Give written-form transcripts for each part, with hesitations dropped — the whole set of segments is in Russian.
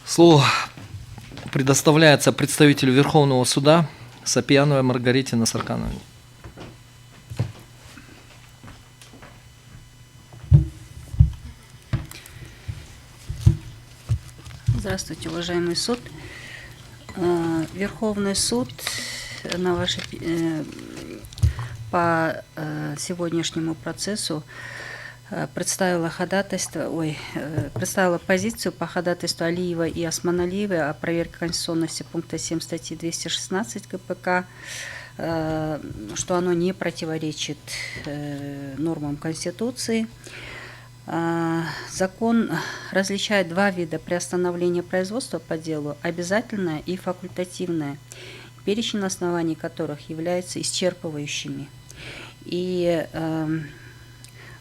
Слово предоставляется представителю Верховного суда Сапияновой Маргарите Насаркановне. Здравствуйте, уважаемый суд. Верховный суд по сегодняшнему процессу представила позицию по ходатайству Алиева и Османалиевой о проверке конституционности пункта 7 статьи 216 КПК, что оно не противоречит нормам Конституции. Закон различает два вида приостановления производства по делу: обязательное и факультативное, перечень оснований которых являются исчерпывающими. И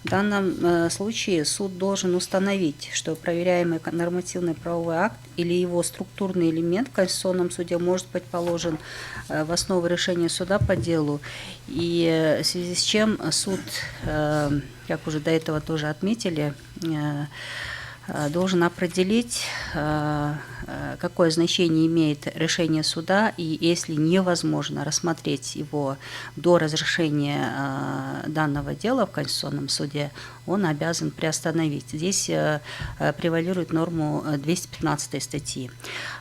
в данном случае суд должен установить, что проверяемый нормативный правовой акт или его структурный элемент в Конституционном суде может быть положен в основу решения суда по делу, и в связи с чем суд, как уже до этого тоже отметили, должен определить, какое значение имеет решение суда, и если невозможно рассмотреть его до разрешения данного дела в Конституционном суде, он обязан приостановить. Здесь превалирует норму 215 статьи.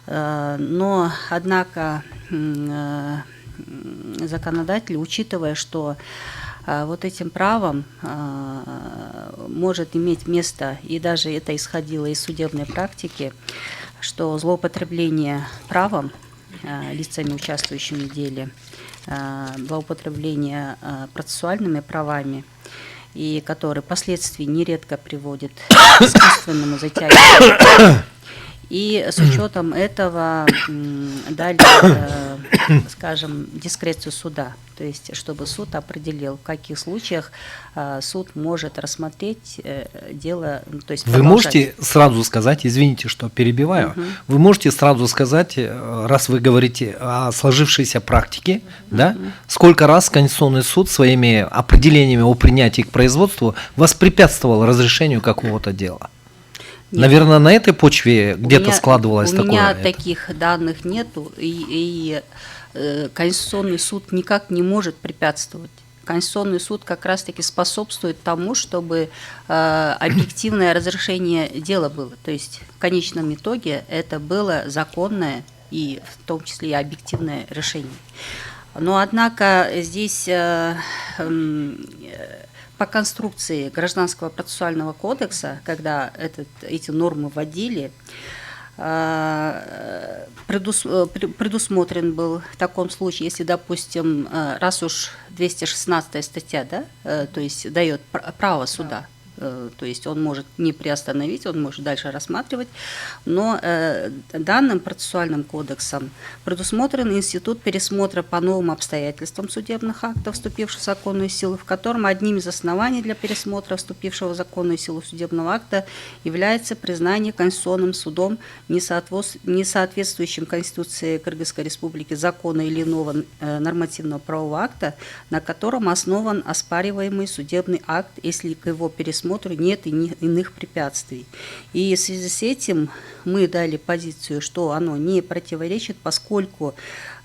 Но, однако, законодатель, учитывая, что вот этим правом может иметь место, и даже это исходило из судебной практики, что злоупотребление правом лицами, участвующими в деле, злоупотребление процессуальными правами, и которые впоследствии нередко приводит к искусственному затягиванию. И с учетом этого дали, скажем, дискрецию суда, то есть чтобы суд определил, в каких случаях суд может рассмотреть дело. То есть вы можете сразу сказать, извините, что перебиваю, вы можете сразу сказать, раз вы говорите о сложившейся практике, да, сколько раз Конституционный суд своими определениями о принятии к производству воспрепятствовал разрешению какого-то дела? Нет. Наверное, на этой почве где-то складывалось такое. У меня таких данных нету, и Конституционный суд никак не может препятствовать. Конституционный суд как раз-таки способствует тому, чтобы объективное разрешение дела было. То есть в конечном итоге это было законное и в том числе и объективное решение. Но, однако, здесь по конструкции Гражданского процессуального кодекса, когда эти нормы вводили, предусмотрен был в таком случае, если, допустим, раз уж 216 статья, да, то есть дает право суда, то есть он может не приостановить, он может дальше рассматривать, но данным процессуальным кодексом предусмотрен институт пересмотра по новым обстоятельствам судебных актов, вступивших в законную силу, в котором одним из оснований для пересмотра вступившего в законную силу судебного акта является признание Конституционным судом несоответствующим Конституции Кыргызской Республики закона или иного нормативного правового акта, на котором основан оспариваемый судебный акт, если к его пересмотру нет иных препятствий. И в связи с этим мы дали позицию, что оно не противоречит, поскольку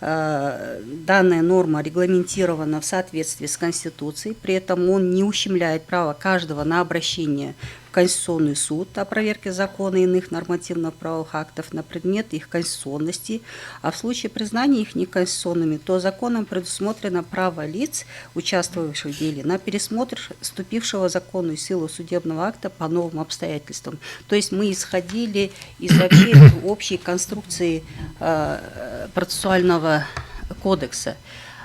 данная норма регламентирована в соответствии с Конституцией, при этом он не ущемляет право каждого на обращение в Конституционный суд о проверке закона и иных нормативно-правовых актов на предмет их конституционности, а в случае признания их неконституционными, то законом предусмотрено право лиц, участвовавших в деле, на пересмотр вступившего в законную силу судебного акта по новым обстоятельствам. То есть мы исходили из вообще общей конструкции процессуального кодекса.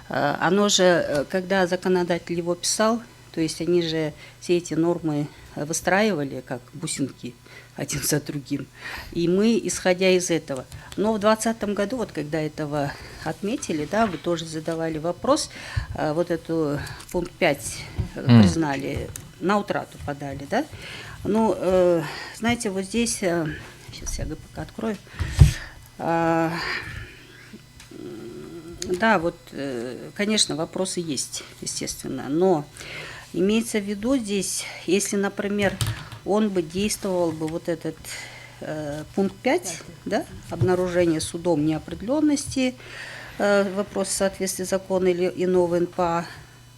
Оно же, когда законодатель его писал, то есть они же все эти нормы выстраивали как бусинки один за другим. И мы, исходя из этого. Но в 2020 году, вот когда этого отметили, да, вы тоже задавали вопрос, вот эту пункт 5 признали, на утрату подали, да. Ну, знаете, вот здесь, сейчас я ГПК открою, да, вот, конечно, вопросы есть, естественно, но имеется в виду здесь, если, например, он бы действовал бы, вот этот пункт 5, да, обнаружение судом неопределенности, вопрос соответствия закона или иного НПА,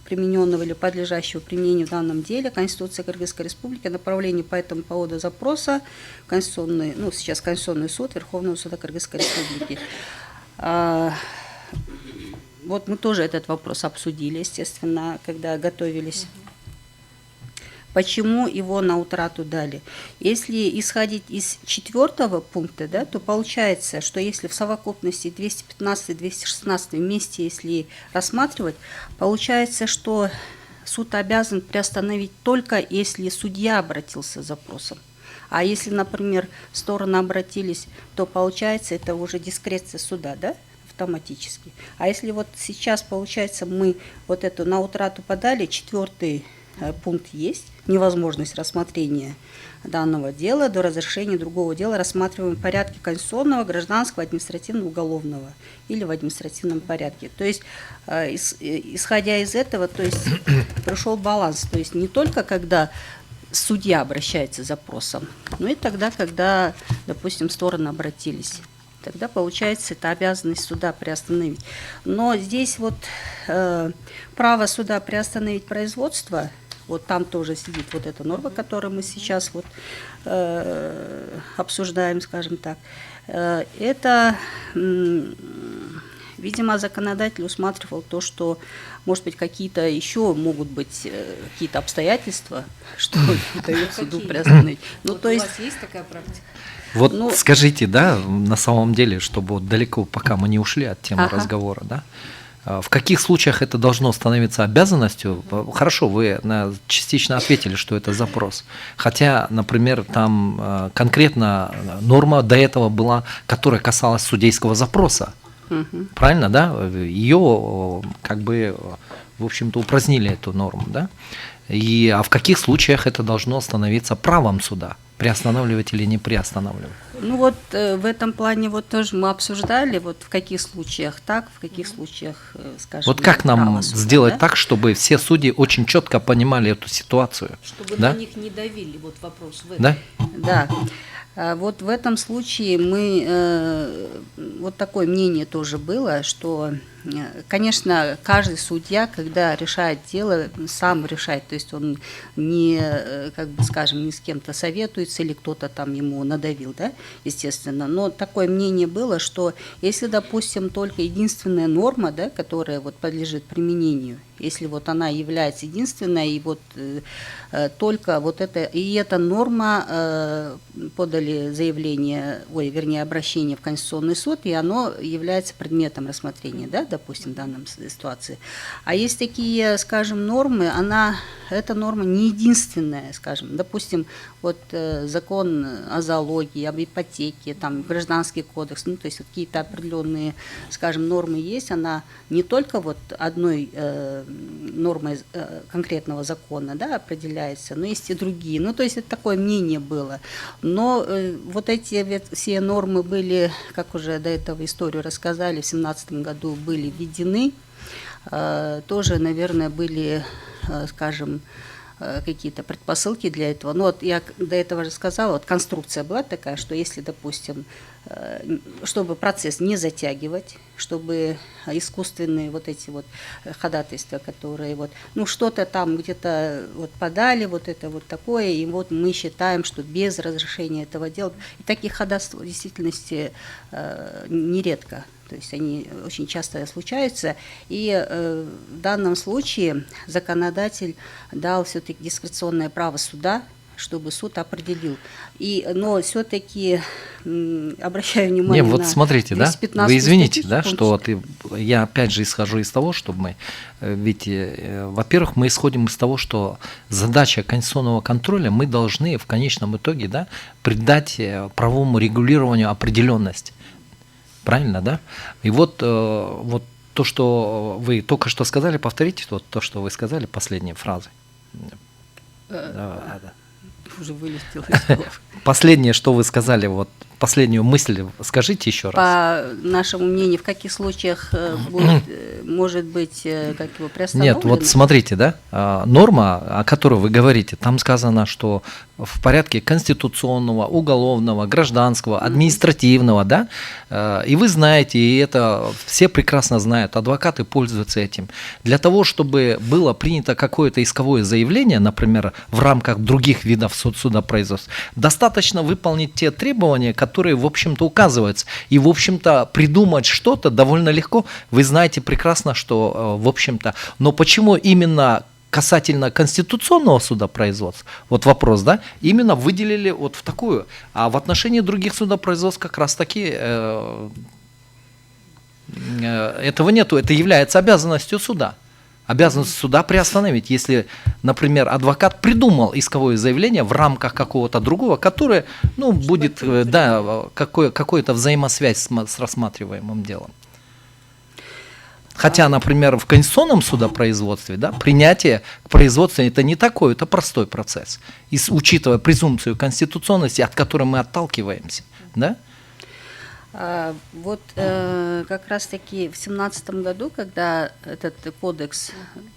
примененного или подлежащего применению в данном деле, Конституция Кыргызской Республики, направление по этому поводу запроса, Конституционный, сейчас Конституционный суд Верховного суда Кыргызской Республики. Вот мы тоже этот вопрос обсудили, естественно, когда готовились. Почему его на утрату дали? Если исходить из 4 пункта, да, то получается, что если в совокупности 215 и 216 вместе, если рассматривать, получается, что суд обязан приостановить только если судья обратился с запросом. А если, например, стороны обратились, то получается это уже дискреция суда, да, автоматически. А если вот сейчас, получается, мы вот эту на утрату подали, 4 пункт есть, невозможность рассмотрения данного дела до разрешения другого дела, рассматриваем в порядке конституционного, гражданского, административного, уголовного или в административном порядке. То есть, исходя из этого, то есть пришел баланс. То есть не только когда судья обращается с запросом, но и тогда, когда, допустим, стороны обратились. Тогда, получается, это обязанность суда приостановить. Но здесь вот право суда приостановить производство, вот там тоже сидит вот эта норма, которую мы сейчас вот обсуждаем, скажем так. Это, видимо, законодатель усматривал то, что, может быть, какие-то еще могут быть какие-то обстоятельства, что дает суду приостановить. Ну, то есть, у вас есть такая практика? Вот скажите, да, на самом деле, чтобы вот далеко, пока мы не ушли от темы разговора, да, в каких случаях это должно становиться обязанностью? Хорошо, вы частично ответили, что это запрос. Хотя, например, там конкретно норма до этого была, которая касалась судейского запроса. Правильно, да? Ее как бы, в общем-то, упразднили эту норму, да? А в каких случаях это должно становиться правом суда? Приостанавливать или не приостанавливать? Ну вот в этом плане вот тоже мы обсуждали, вот в каких случаях так, в каких случаях, скажем, вот как нам сделать так, чтобы все судьи очень четко понимали эту ситуацию? Чтобы на них не давили, вот вопрос в этом. Да? Да. Вот в этом случае мы, вот такое мнение тоже было, что, конечно, каждый судья, когда решает дело, сам решает, то есть он не, как бы скажем, не с кем-то советуется или кто-то там ему надавил, да, естественно. Но такое мнение было, что если, допустим, только единственная норма, да, которая вот подлежит применению, если вот она является единственной, и вот только вот это, и эта норма подали заявление, вернее, обращение в Конституционный суд, и оно является предметом рассмотрения, да, допустим, в данной ситуации. А есть такие, скажем, нормы, эта норма не единственная, скажем, допустим, вот закон о залоге, об ипотеке, там, гражданский кодекс, ну, то есть вот какие-то определенные, скажем, нормы есть, она не только вот одной нормой конкретного закона, да, определяется, но есть и другие. Ну, то есть это такое мнение было. Но вот эти все нормы были, как уже до этого историю рассказали, в 2017 году были введены. Тоже, наверное, были, скажем, какие-то предпосылки для этого. Но вот я до этого же сказала, вот конструкция была такая, что если, допустим, чтобы процесс не затягивать, чтобы искусственные вот эти вот ходатайства, которые вот, ну, что-то там где-то вот подали, вот это вот такое, и вот мы считаем, что без разрешения этого дела, и таких ходатайств в действительности нередко. То есть они очень часто случаются, и в данном случае законодатель дал все-таки дискреционное право суда, чтобы суд определил. Но все-таки обращаю внимание вот на смотрите, да, вы извините, да, что вот я опять же исхожу из того, чтобы мы, ведь, во-первых, мы исходим из того, что задача конституционного контроля, мы должны в конечном итоге, да, придать правовому регулированию определенность. Правильно, да? И вот то, что вы только что сказали, повторите вот то, что вы сказали, последние фразы. Уже вылетело из слов. Последнее, что вы сказали, вот последнюю мысль скажите еще раз. По нашему мнению, в каких случаях может быть, как его, приостановлено? Нет, вот смотрите, да, норма, о которой вы говорите, там сказано, что в порядке конституционного, уголовного, гражданского, административного, да, и вы знаете, и это все прекрасно знают, адвокаты пользуются этим. Для того, чтобы было принято какое-то исковое заявление, например, в рамках других видов судопроизводства, достаточно выполнить те требования, которые, в общем-то, указываются. И, в общем-то, придумать что-то довольно легко. Вы знаете прекрасно, что, в общем-то, но почему именно касательно конституционного судопроизводства, вот вопрос, да, именно выделили вот в такую, а в отношении других судопроизводств как раз таки этого нету, это является обязанностью суда. Обязанность суда приостановить, если, например, адвокат придумал исковое заявление в рамках какого-то другого, которое, ну, будет, да, какая-то взаимосвязь с рассматриваемым делом. Хотя, например, в конституционном судопроизводстве, да, принятие к производству это не такой, это простой процесс. И учитывая презумпцию конституционности, от которой мы отталкиваемся, да? Вот как раз-таки в 2017 году, когда этот кодекс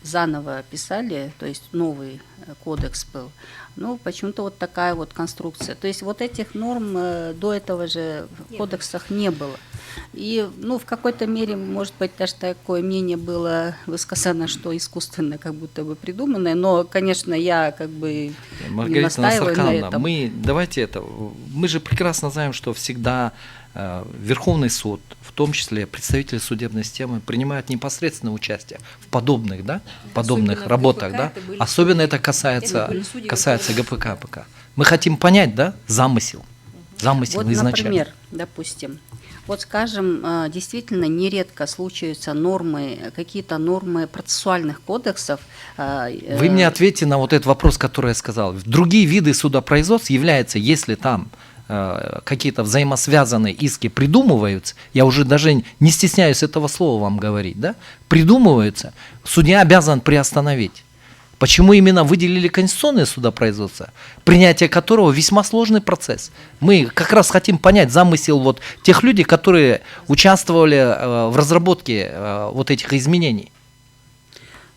заново писали, то есть новый кодекс был, ну, почему-то вот такая вот конструкция. То есть вот этих норм до этого же в кодексах не было. И, ну, в какой-то мере, может быть, даже такое мнение было высказано, что искусственно как будто бы придуманное, но, конечно, я как бы не настаиваю на этом. Мы же прекрасно знаем, что всегда Верховный суд, в том числе представители судебной системы, принимают непосредственное участие в подобных, да, подобных работах, да. Особенно это касается ГПК, АПК. Мы хотим понять, да, замысел вот, изначально. Например, допустим, вот скажем, действительно нередко случаются нормы, какие-то нормы процессуальных кодексов. Вы мне ответьте на вот этот вопрос, который я сказал. Другие виды судопроизводств являются, если там какие-то взаимосвязанные иски придумываются, я уже даже не стесняюсь этого слова вам говорить, да, придумываются, судья обязан приостановить. Почему именно выделили конституционное судопроизводство, принятие которого весьма сложный процесс? Мы как раз хотим понять замысел вот тех людей, которые участвовали в разработке вот этих изменений.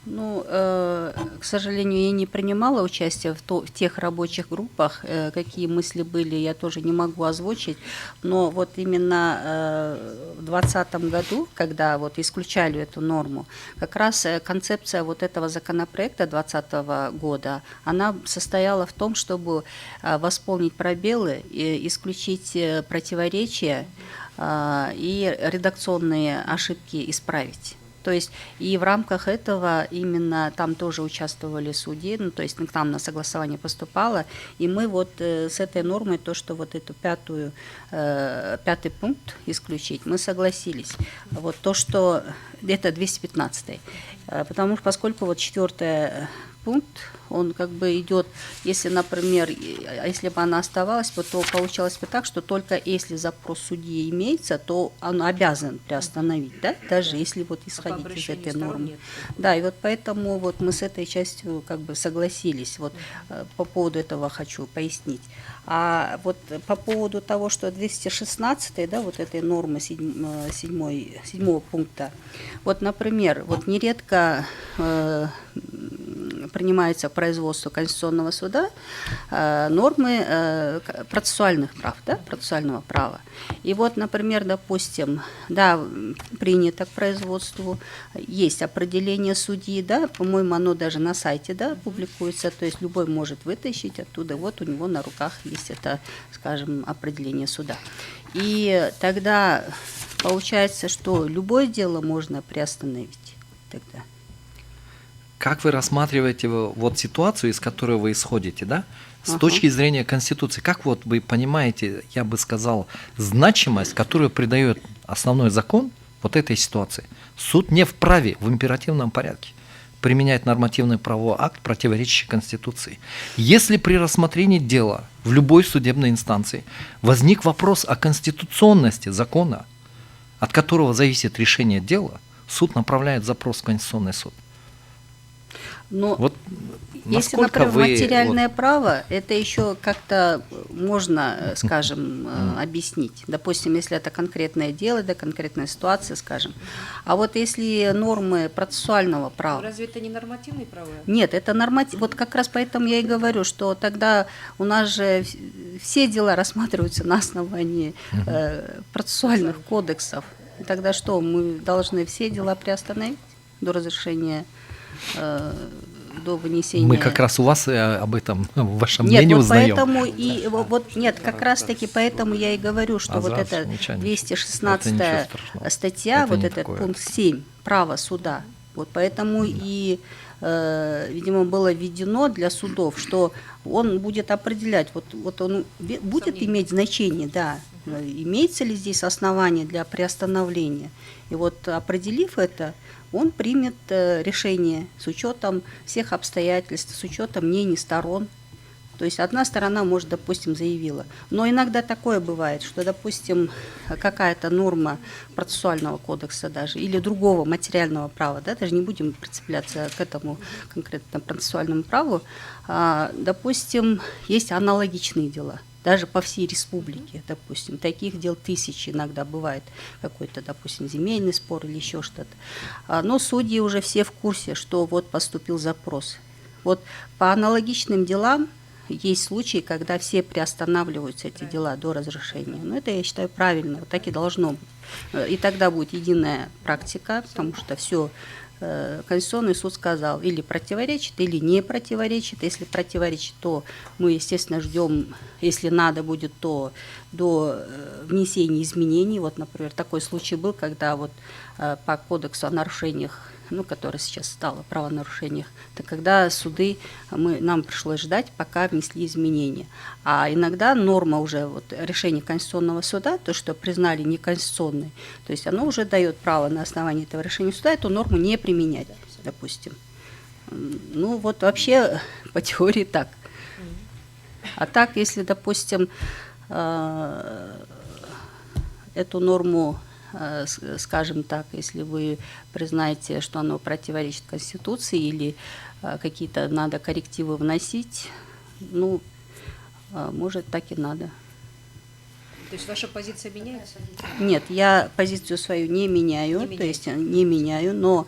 Ну, к сожалению, я не принимала участие в тех рабочих группах, какие мысли были, я тоже не могу озвучить, но вот именно в 2020 году, когда вот исключали эту норму, как раз концепция вот этого законопроекта 2020 года, она состояла в том, чтобы восполнить пробелы, исключить противоречия и редакционные ошибки исправить. То есть и в рамках этого именно там тоже участвовали судьи, ну, то есть к нам на согласование поступало, и мы вот с этой нормой, то, что вот эту пятый пункт исключить, мы согласились. Вот то, что это 215-й, потому что поскольку вот 4-й пункт, он как бы идет, если, например, если бы она оставалась, то получалось бы так, что только если запрос судьи имеется, то он обязан приостановить, да, даже если вот исходить из этой нормы. Да, и вот поэтому вот мы с этой частью как бы согласились. Вот по поводу этого хочу пояснить. А вот по поводу того, что 216, да, вот этой нормы 7 пункта, вот, например, вот нередко принимается к производству Конституционного суда нормы процессуальных прав, да, процессуального права. И вот, например, допустим, да, принято к производству, есть определение судьи, да, по-моему, оно даже на сайте, да, публикуется, то есть любой может вытащить оттуда, вот у него на руках есть это, скажем, определение суда. И тогда получается, что любое дело можно приостановить тогда. Как вы рассматриваете вот ситуацию, из которой вы исходите, да? С точки зрения Конституции, как вот вы понимаете, я бы сказал, значимость, которую придает основной закон вот этой ситуации? Суд не вправе в императивном порядке применять нормативный правовой акт, противоречащий Конституции. Если при рассмотрении дела в любой судебной инстанции возник вопрос о конституционности закона, от которого зависит решение дела, суд направляет запрос в Конституционный суд. Но Вот если, насколько например, вы... материальное право, это еще как-то можно, скажем, объяснить. Допустим, если это конкретное дело, да, конкретная ситуация, скажем. А вот если нормы процессуального права... Разве это не нормативные права? Нет, это норматив. Вот как раз поэтому я и говорю, что тогда у нас же все дела рассматриваются на основании процессуальных кодексов. И тогда что, мы должны все дела приостановить до разрешения, до вынесения... Мы как раз у вас об этом, в вашем Нет, мнении вот узнаем. поэтому и вот нет, как раз таки поэтому я и говорю, что вот эта ничего, 216 это ничего страшного. статья, Это вот не этот такое. пункт 7, право суда, вот поэтому и, видимо, было введено для судов, что он будет определять, вот он будет иметь значение, да, имеется ли здесь основание для приостановления. И вот определив это, он примет решение с учетом всех обстоятельств, с учетом мнений сторон. То есть одна сторона, может, допустим, заявила. Но иногда такое бывает, что, допустим, какая-то норма процессуального кодекса даже или другого материального права, да, даже не будем прицепляться к этому конкретно процессуальному праву, допустим, есть аналогичные дела. Даже по всей республике, допустим, таких дел тысячи иногда бывает, какой-то, допустим, земельный спор или еще что-то. Но судьи уже все в курсе, что вот поступил запрос. Вот по аналогичным делам есть случаи, когда все приостанавливаются, эти дела, до разрешения. Но это, я считаю, правильно, вот так и должно быть. И тогда будет единая практика, потому что все Конституционный суд сказал, или противоречит, или не противоречит. Если противоречит, то мы, естественно, ждем, если надо будет, то до внесения изменений. Вот, например, такой случай был, когда вот по кодексу о нарушениях, ну, который сейчас стало о правонарушениях, то когда суды, нам пришлось ждать, пока внесли изменения. А иногда норма уже, вот решение Конституционного суда, то, что признали неконституционной, то есть оно уже дает право на основании этого решения суда эту норму не применять, допустим. Ну, вот вообще по теории так. А так, если, допустим, эту норму, скажем так, если вы признаете, что оно противоречит Конституции или какие-то надо коррективы вносить, ну, может, так и надо. То есть ваша позиция меняется? Нет, я позицию свою не меняю, то есть не меняю, но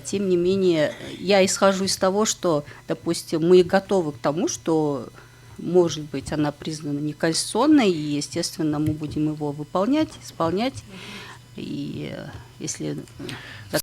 тем не менее я исхожу из того, что, допустим, мы готовы к тому, что, может быть, она признана неконституционной, и, естественно, мы будем его выполнять, исполнять, и если